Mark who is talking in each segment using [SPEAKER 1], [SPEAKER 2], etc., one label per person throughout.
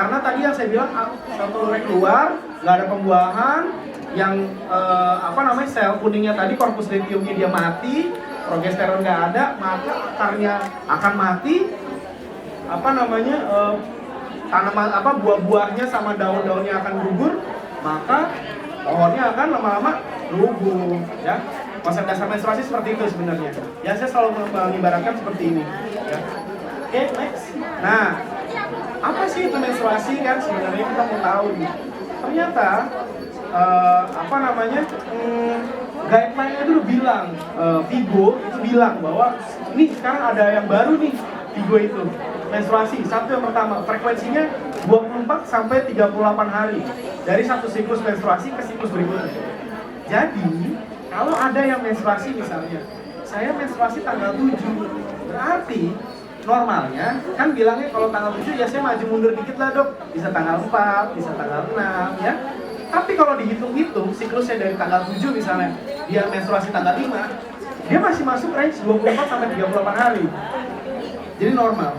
[SPEAKER 1] Karena tadi yang saya bilang sel telurnya keluar, nggak ada pembuahan, yang sel kuningnya tadi, korpus luteumnya dia mati, progesteron nggak ada, maka akarnya akan mati, tanaman buah-buahnya sama daun-daunnya akan gugur, maka pohonnya akan lama-lama rubuh, ya. Konsep dasar menstruasi seperti itu sebenarnya. Ya, saya selalu mengibaratkan seperti ini, ya. Oke, next. Nah, apa sih itu menstruasi kan sebenarnya kita mau tahu nih. Ternyata guideline-nya itu bilang, Vigo itu bilang bahwa ini sekarang ada yang baru nih, Vigo itu menstruasi. Satu yang pertama, frekuensinya 24 sampai 38 hari dari satu siklus menstruasi ke siklus berikutnya. Jadi, kalau ada yang menstruasi misalnya, saya menstruasi tanggal 7, berarti normalnya kan bilangnya kalau tanggal 7 ya saya maju mundur dikit lah dok, bisa tanggal 4, bisa tanggal 6 ya. Tapi kalau dihitung-hitung siklusnya dari tanggal 7 misalnya dia menstruasi tanggal 5, dia masih masuk range 24 sampai 38 hari. Jadi normal.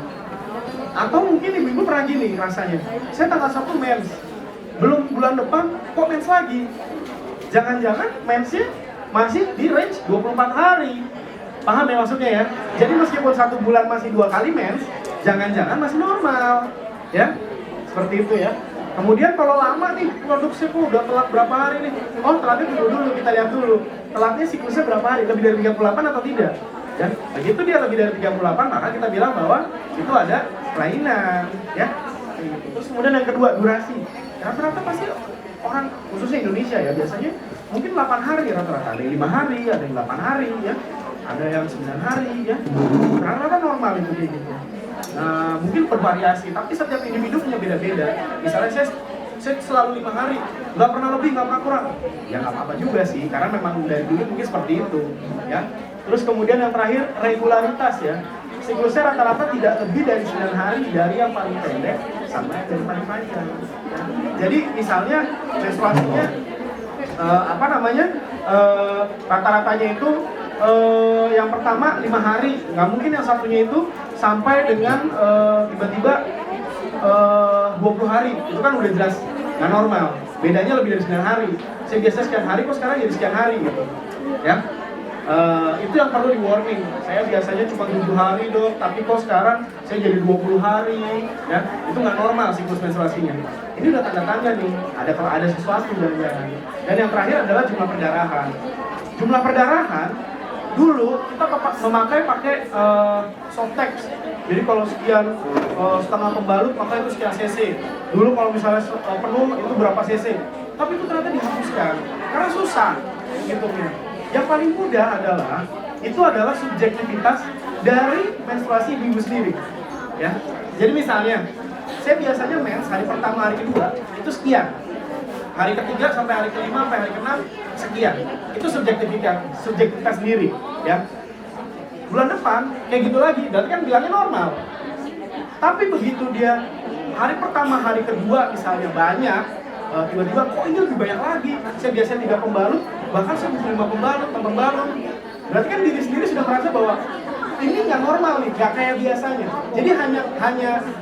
[SPEAKER 1] Atau mungkin ibu-ibu pernah gini rasanya, saya tanggal 1 mens, belum bulan depan kok mens lagi. Jangan-jangan mensnya masih di range 24 hari. Paham ya maksudnya ya? Jadi meskipun 1 bulan masih 2 kali mens, jangan-jangan masih normal, ya? Seperti itu ya. Kemudian kalau lama nih produksi udah telat berapa hari nih? Oh telatnya dulu kita lihat dulu. Telatnya siklusnya berapa hari? Lebih dari 38 atau tidak? Ya, begitu dia lebih dari 38 maka kita bilang bahwa itu ada kelainan, ya. Terus kemudian yang kedua durasi. Rata-rata pasti orang khususnya Indonesia ya biasanya mungkin 8 hari rata-rata, ada yang 5 hari, ada yang 8 hari ya. Ada yang 9 hari ya, rata-rata normal itu kayak gitu. Nah, mungkin bervariasi, tapi setiap individu punya beda-beda. Misalnya saya selalu 5 hari, nggak pernah lebih, nggak pernah kurang. Ya nggak apa-apa juga sih, karena memang dari dulu mungkin seperti itu. Ya. Terus kemudian yang terakhir, regularitas ya. Siklusnya rata-rata tidak lebih dari 9 hari dari yang paling pendek sampai yang dari paling panjang. Ya. Jadi misalnya menstruasinya, rata-ratanya itu yang pertama 5 hari, nggak mungkin yang satunya itu sampai dengan tiba-tiba 20 hari, itu kan udah jelas nggak normal. Bedanya lebih dari 9 hari. Saya biasa sekian hari, kok sekarang jadi sekian hari gitu, ya. Itu yang perlu di warning. Saya biasanya cuma 7 hari dok, tapi kok sekarang saya jadi 20 hari, ya. Itu nggak normal siklus menstruasinya. Ini udah tanda-tanda nih, ada sesuatu jangan-jangan. Dan yang terakhir adalah jumlah perdarahan. Jumlah perdarahan dulu kita pakai Softex. Jadi kalau sekian setengah pembalut maka itu sekian cc. Dulu kalau misalnya penuh itu berapa cc. Tapi itu ternyata dihapuskan karena susah gitu ya. Yang paling mudah adalah subjektivitas dari menstruasi ibu sendiri. Ya. Jadi misalnya saya biasanya mens hari pertama hari kedua itu sekian. Hari ketiga sampai hari kelima sampai hari keenam sekian. Itu subjektivitas sendiri, ya. Bulan depan kayak gitu lagi, berarti kan bilangnya normal. Tapi begitu dia hari pertama, hari kedua misalnya banyak, tiba-tiba kok ini lebih banyak lagi. Saya biasanya 3 pembalut, bahkan saya 5 pembalut, 6 pembalut. Berarti kan diri sendiri sudah merasa bahwa ini nggak normal nih, nggak kayak biasanya. Jadi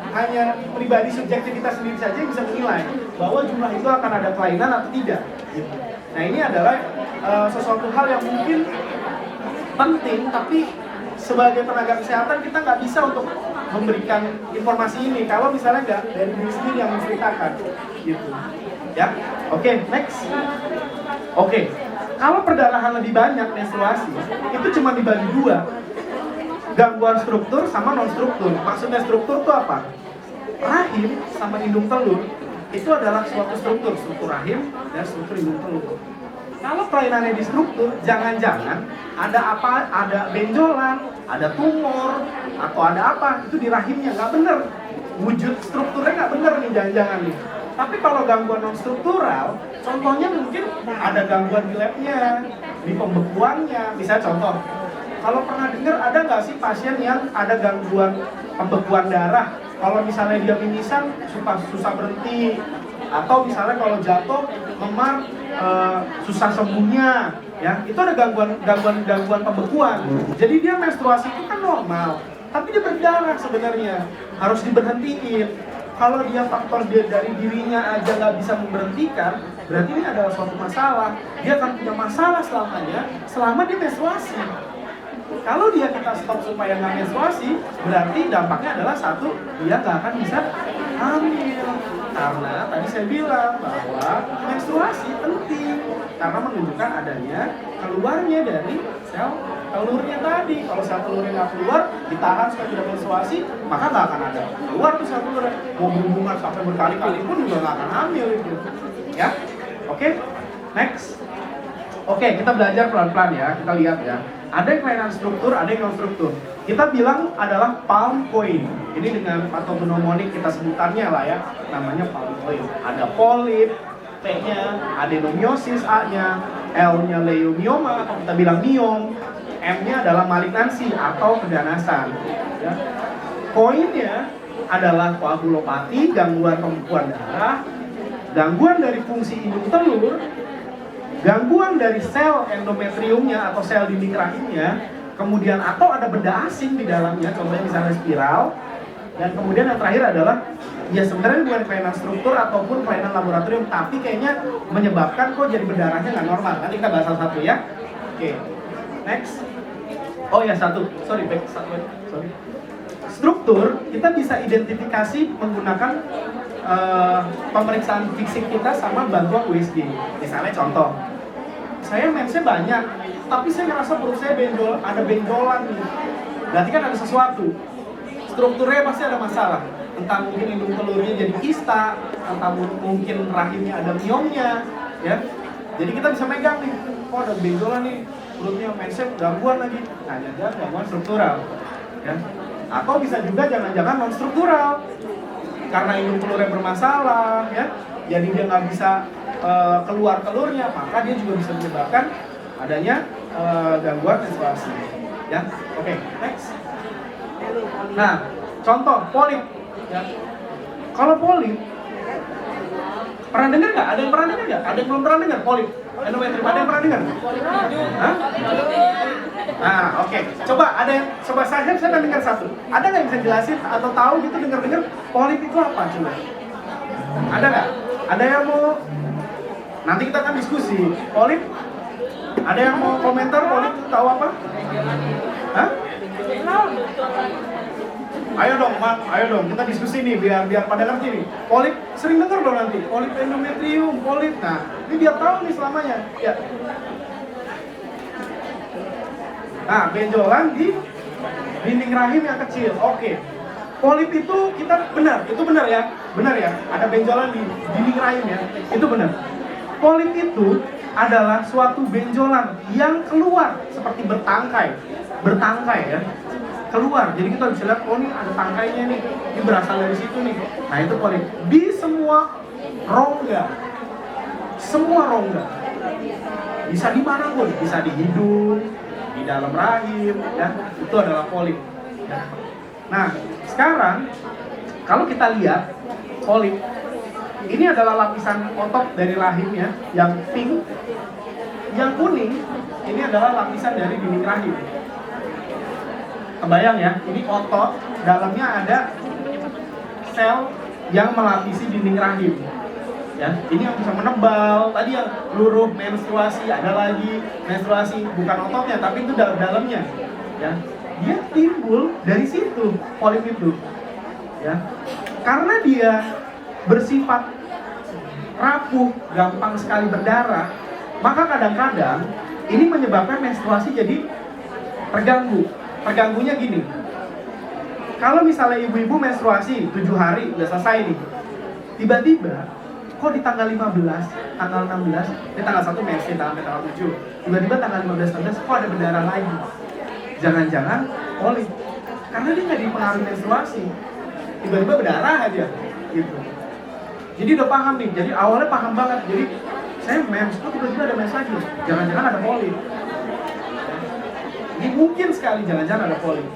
[SPEAKER 1] hanya pribadi subjektivitas sendiri saja yang bisa menilai bahwa jumlah itu akan ada kelainan atau tidak. Gitu. Nah ini adalah sesuatu hal yang mungkin penting, tapi sebagai tenaga kesehatan kita nggak bisa untuk memberikan informasi ini kalau misalnya nggak dari diri sendiri yang menceritakan. Gitu. Ya, oke, next. Oke. Kalau perdarahan lebih banyak menstruasi, itu cuma dibagi 2. Gangguan struktur sama non struktur. Maksudnya struktur itu apa? Rahim sama indung telur itu adalah suatu struktur rahim dan struktur indung telur. Kalau kelainannya di struktur, jangan-jangan ada benjolan, ada tumor, atau ada apa, itu di rahimnya nggak bener. Wujud strukturnya nggak bener nih, jangan-jangan nih. Tapi kalau gangguan non struktural, contohnya mungkin ada gangguan di labnya, di pembekuannya. Misalnya contoh, kalau pernah dengar ada nggak sih pasien yang ada gangguan pembekuan darah? Kalau misalnya dia mimisan susah berhenti, atau misalnya kalau jatuh memar susah sembuhnya, ya itu ada gangguan pembekuan. Jadi dia menstruasi itu kan normal, tapi dia berdarah sebenarnya, harus diberhentiin. Kalau dia faktor dia dari dirinya aja nggak bisa memberhentikan, berarti ini adalah suatu masalah. Dia akan punya masalah selamanya selama dia menstruasi. Kalau dia kita stop supaya nggak menstruasi, berarti dampaknya adalah satu, dia nggak akan bisa hamil. Karena tadi saya bilang bahwa menstruasi penting karena menunjukkan adanya keluarnya dari sel telurnya tadi. Kalau sel telurnya nggak keluar, ditahan supaya tidak menstruasi, maka nggak akan ada keluar tuh sel telurnya. Mau berhubungan sampai berkali-kali pun juga nggak akan hamil itu. Ya, oke, next. Oke, kita belajar pelan-pelan ya. Kita lihat ya. Ada yang kelainan struktur, ada yang non struktur. Kita bilang adalah palm coin. Ini dengan patognomonik kita sebutannya lah ya. Namanya palm coin. Ada polip, P-nya, adenomyosis A-nya, L-nya leiomyoma, atau kita bilang myom, M-nya adalah malignansi atau keganasan. Ya. Koinnya adalah koagulopati, gangguan pembekuan darah, gangguan dari fungsi indung telur, gangguan dari sel endometriumnya atau sel dinding rahimnya, kemudian atau ada benda asing di dalamnya, contohnya misalnya spiral, dan kemudian yang terakhir adalah ya sebenarnya bukan kelainan struktur ataupun kelainan laboratorium, tapi kayaknya menyebabkan kok jadi berdarahnya nggak normal. Nanti kita bahas satu ya. Oke, next. Oh ya satu, sorry. Struktur kita bisa identifikasi menggunakan pemeriksaan fisik kita sama bantuan USG. Misalnya contoh, saya mensnya banyak, tapi saya ngerasa perut saya ada benjolan nih. Berarti kan ada sesuatu. Strukturnya pasti ada masalah. Entah mungkin indung telurnya jadi kista, entah mungkin rahimnya ada myomnya, ya. Jadi kita bisa megang nih, oh ada benjolan nih, perutnya mensnya gangguan lagi. Nah, jangan gangguan struktural, ya. Atau bisa juga jangan-jangan non struktural. Karena indung telurnya bermasalah, ya, jadi dia nggak bisa keluar telurnya, maka dia juga bisa menyebabkan adanya gangguan menstruasi, ya. Oke, next. Nah, contoh polip, ya. Kalau polip, pernah dengar nggak? Ada yang pernah dengar nggak? Ada yang belum pernah dengar polip? Endometrium, ada yang pernah dengar? Hah? Nah, oke. Coba ada yang, coba saya akan dengar satu. Ada nggak yang bisa jelasin atau tahu gitu dengar-dengar polip itu apa? Coba. Ada nggak? Ada yang mau? Nanti kita akan diskusi. Polip? Ada yang mau komentar polip itu tahu apa? Hah? Ayo dong, Mak. Ayo dong. Kita diskusi nih biar pada ngerti nih. Polip sering dengar dong nanti. Polip endometrium, polip. Nah, ini biar tahu nih selamanya. Ya. Nah, benjolan di dinding rahim yang kecil. Oke. Polip itu kita itu benar ya. Benar ya. Ada benjolan di dinding rahim ya. Itu benar. Polip itu adalah suatu benjolan yang keluar seperti bertangkai ya. Keluar. Jadi kita bisa lihat, oh ini ada tangkainya nih. Ini berasal dari situ nih. Nah, itu polip. Di semua rongga. Semua rongga. Bisa di mana pun, bisa di hidung, di dalam rahim, ya, itu adalah polip. Ya. Nah, sekarang kalau kita lihat polip, ini adalah lapisan otot dari rahimnya yang pink, yang kuning ini adalah lapisan dari dinding rahim. Kebayang ya, ini otot, dalamnya ada sel yang melapisi dinding rahim. Ya, ini yang bisa menebal. Tadi yang luruh menstruasi, ada lagi menstruasi bukan ototnya tapi itu dalamnya. Ya, dia timbul dari situ polip itu. Ya, karena dia bersifat rapuh, gampang sekali berdarah, maka kadang-kadang ini menyebabkan menstruasi jadi terganggu. Terganggunya gini. Kalau misalnya ibu-ibu menstruasi 7 hari udah selesai nih. Tiba-tiba kok di tanggal 15, tanggal 16, ini tanggal 1 menstruasi sampai tanggal 7. Tiba-tiba tanggal 15 kok ada berdarah lagi. Jangan-jangan polip. Karena dia nggak dipengaruhi menstruasi. Tiba-tiba berdarah aja gitu. Jadi udah paham nih. Jadi awalnya paham banget. Jadi saya mens, kok tiba-tiba ada mens lagi. Jangan-jangan ada polip. Ini mungkin sekali jangan-jangan ada polip.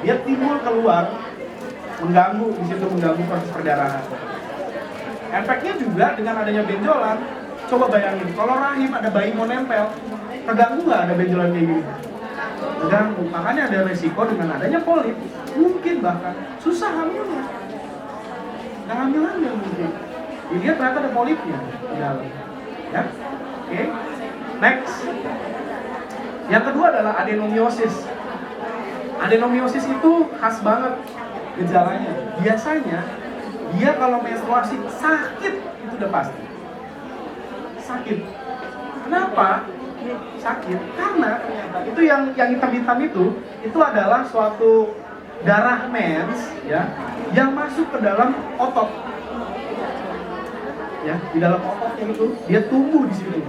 [SPEAKER 1] Dia timbul keluar, mengganggu di situ, mengganggu proses perdarahan. Efeknya juga dengan adanya benjolan. Coba bayangin, kalau rahim ada bayi mau nempel, terganggu nggak ada benjolan kayak gini? Terganggu. Makanya ada resiko dengan adanya polip, mungkin bahkan susah hamilnya. nggak hamil mungkin. Dilihat ternyata ada polipnya di dalam. Ya, oke. Next. Yang kedua adalah adenomiosis. Adenomiosis itu khas banget gejalanya. Biasanya dia kalau menstruasi sakit, itu udah pasti. Sakit. Kenapa? Sakit karena itu yang hitam-hitam itu adalah suatu darah mens ya yang masuk ke dalam otot ya, di dalam ototnya itu dia tumbuh di situ,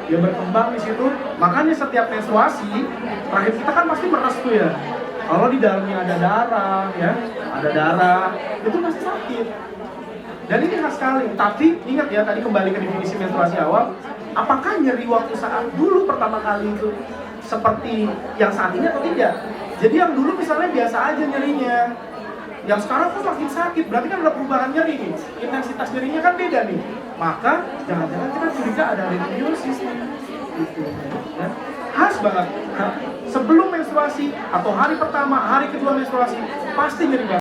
[SPEAKER 1] dia berkembang di situ. Makanya setiap menstruasi rahim kita kan pasti meres tuh ya, kalau di dalamnya ada darah itu pasti sakit. Dan ini khas sekali. Tapi ingat ya, tadi kembali ke definisi menstruasi awal, apakah nyeri waktu saat dulu pertama kali itu seperti yang saat ini atau tidak? Jadi yang dulu misalnya biasa aja nyerinya, yang sekarang kok makin sakit, berarti kan ada perubahan nyeri nih. Intensitas nyerinya kan beda nih. Maka jangan-jangan kita curiga ada adenomiosis nih. Gitu. Ya. Khas banget. Sebelum menstruasi atau hari pertama, hari kedua menstruasi pasti nyeri banget.